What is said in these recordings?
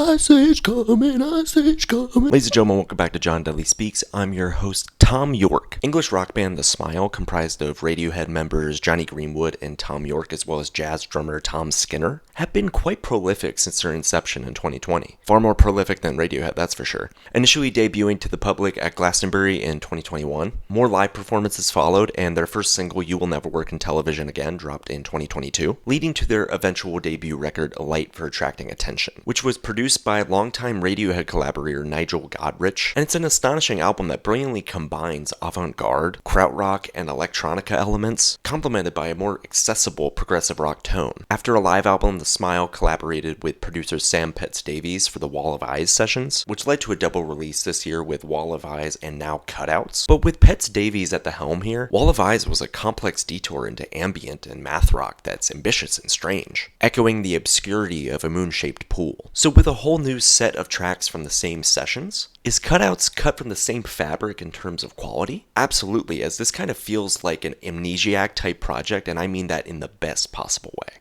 I say it's coming, I say it's coming. Ladies and gentlemen, welcome back to John Dudley Speaks. I'm your host, Thom Yorke. English rock band The Smile, comprised of Radiohead members Jonny Greenwood and Thom Yorke, as well as jazz drummer Tom Skinner, have been quite prolific since their inception in 2020. Far more prolific than Radiohead, that's for sure. Initially debuting to the public at Glastonbury in 2021, more live performances followed, and their first single, You Will Never Work in Television Again, dropped in 2022, leading to their eventual debut record, A Light for Attracting Attention, which was produced by longtime Radiohead collaborator Nigel Godrich, and it's an astonishing album that brilliantly combines avant-garde, krautrock, and electronica elements, complemented by a more accessible progressive rock tone. After a live album, The Smile collaborated with producer Sam Petz-Davies for the Wall of Eyes sessions, which led to a double release this year with Wall of Eyes and now Cutouts. But with Petz-Davies at the helm here, Wall of Eyes was a complex detour into ambient and math rock that's ambitious and strange, echoing the obscurity of a moon-shaped pool. So with a whole new set of tracks from the same sessions, is Cutouts cut from the same fabric in terms of quality? Absolutely, as this kind of feels like an amnesiac type project, and I mean that in the best possible way.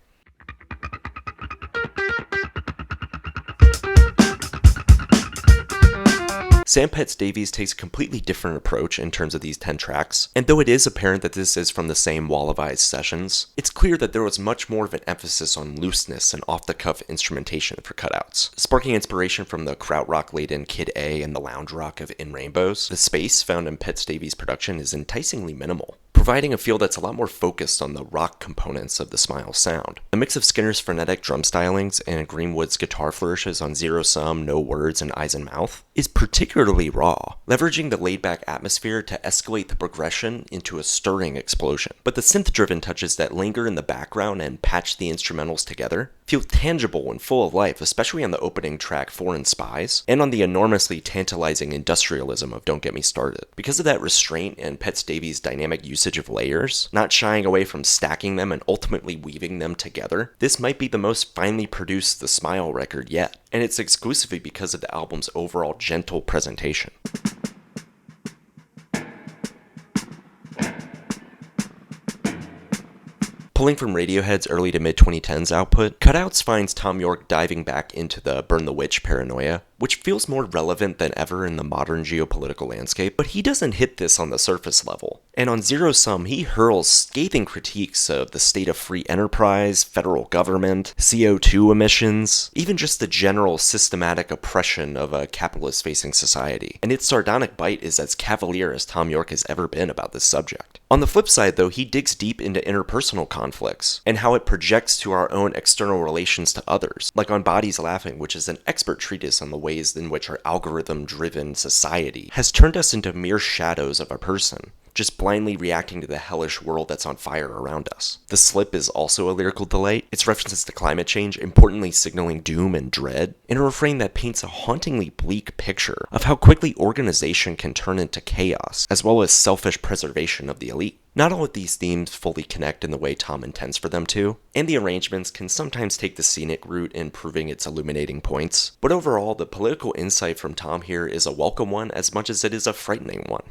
Sam Petz-Davies takes a completely different approach in terms of these 10 tracks, and though it is apparent that this is from the same Wall of Eyes sessions, it's clear that there was much more of an emphasis on looseness and off-the-cuff instrumentation for Cutouts, sparking inspiration from the krautrock-laden Kid A and the lounge rock of In Rainbows. The space found in Petz-Davies' production is enticingly minimal, providing a feel that's a lot more focused on the rock components of the Smile sound. The mix of Skinner's frenetic drum stylings and Greenwood's guitar flourishes on Zero Sum, No Words, and Eyes and Mouth is particularly raw, leveraging the laid-back atmosphere to escalate the progression into a stirring explosion. But the synth-driven touches that linger in the background and patch the instrumentals together feel tangible and full of life, especially on the opening track Foreign Spies, and on the enormously tantalizing industrialism of Don't Get Me Started. Because of that restraint and Petz-Davies' dynamic usage of layers, not shying away from stacking them and ultimately weaving them together, this might be the most finely produced The Smile record yet, and it's exclusively because of the album's overall gentle presentation. Pulling from Radiohead's early to mid-2010s output, Cutouts finds Thom Yorke diving back into the Burn the Witch paranoia, which feels more relevant than ever in the modern geopolitical landscape, but he doesn't hit this on the surface level. And on Zero Sum, he hurls scathing critiques of the state of free enterprise, federal government, CO2 emissions, even just the general systematic oppression of a capitalist-facing society. And its sardonic bite is as cavalier as Thom Yorke has ever been about this subject. On the flip side, though, he digs deep into interpersonal conflicts and how it projects to our own external relations to others, like on Bodies Laughing, which is an expert treatise on the ways in which our algorithm-driven society has turned us into mere shadows of a person, just blindly reacting to the hellish world that's on fire around us. The Slip is also a lyrical delight. Its references to climate change, importantly signaling doom and dread, in a refrain that paints a hauntingly bleak picture of how quickly organization can turn into chaos, as well as selfish preservation of the elite. Not all of these themes fully connect in the way Thom intends for them to, and the arrangements can sometimes take the scenic route in proving its illuminating points, but overall, the political insight from Thom here is a welcome one as much as it is a frightening one.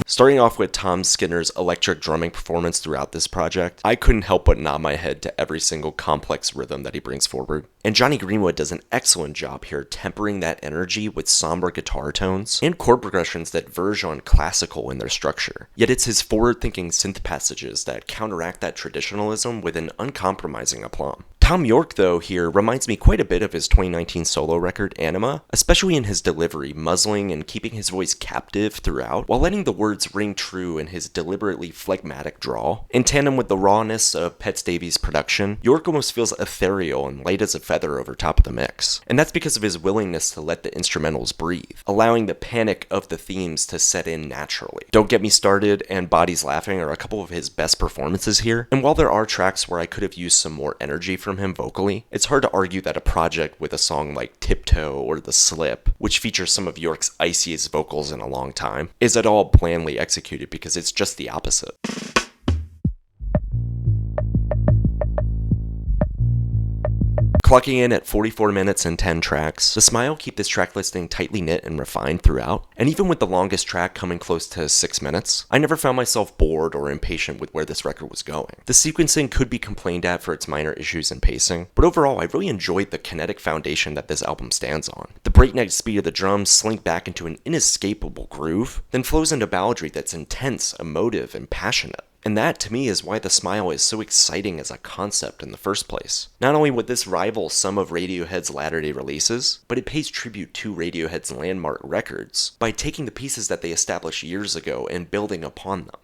Starting off with Tom Skinner's electric drumming performance throughout this project, I couldn't help but nod my head to every single complex rhythm that he brings forward. And Jonny Greenwood does an excellent job here tempering that energy with somber guitar tones and chord progressions that verge on classical in their structure. Yet it's his forward-thinking synth passages that counteract that traditionalism with an uncompromising aplomb. Thom Yorke, though, here reminds me quite a bit of his 2019 solo record, Anima, especially in his delivery, muzzling and keeping his voice captive throughout, while letting the words ring true in his deliberately phlegmatic drawl. In tandem with the rawness of Petz-Davies' production, Yorke almost feels ethereal and light as a feather over top of the mix. And that's because of his willingness to let the instrumentals breathe, allowing the panic of the themes to set in naturally. Don't Get Me Started and Bodies Laughing are a couple of his best performances here, and while there are tracks where I could have used some more energy from him vocally, it's hard to argue that a project with a song like Tiptoe or The Slip, which features some of Yorke's iciest vocals in a long time, is at all blandly executed, because it's just the opposite. Clocking in at 44 minutes and 10 tracks, the Smile keep this track listing tightly knit and refined throughout, and even with the longest track coming close to 6 minutes, I never found myself bored or impatient with where this record was going. The sequencing could be complained at for its minor issues in pacing, but overall I really enjoyed the kinetic foundation that this album stands on. The breakneck speed of the drums slink back into an inescapable groove, then flows into balladry that's intense, emotive, and passionate. And that, to me, is why the Smile is so exciting as a concept in the first place. Not only would this rival some of Radiohead's latter-day releases, but it pays tribute to Radiohead's landmark records by taking the pieces that they established years ago and building upon them.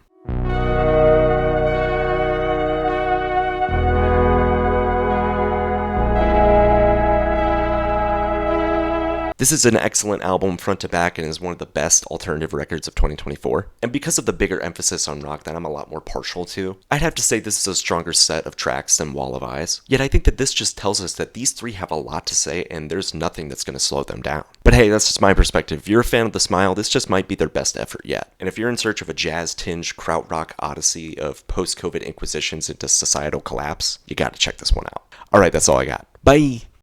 This is an excellent album front to back and is one of the best alternative records of 2024. And because of the bigger emphasis on rock that I'm a lot more partial to, I'd have to say this is a stronger set of tracks than Wall of Eyes. Yet I think that this just tells us that these three have a lot to say and there's nothing that's going to slow them down. But hey, that's just my perspective. If you're a fan of The Smile, this just might be their best effort yet. And if you're in search of a jazz-tinged krautrock odyssey of post-COVID inquisitions into societal collapse, you gotta check this one out. Alright, that's all I got. Bye!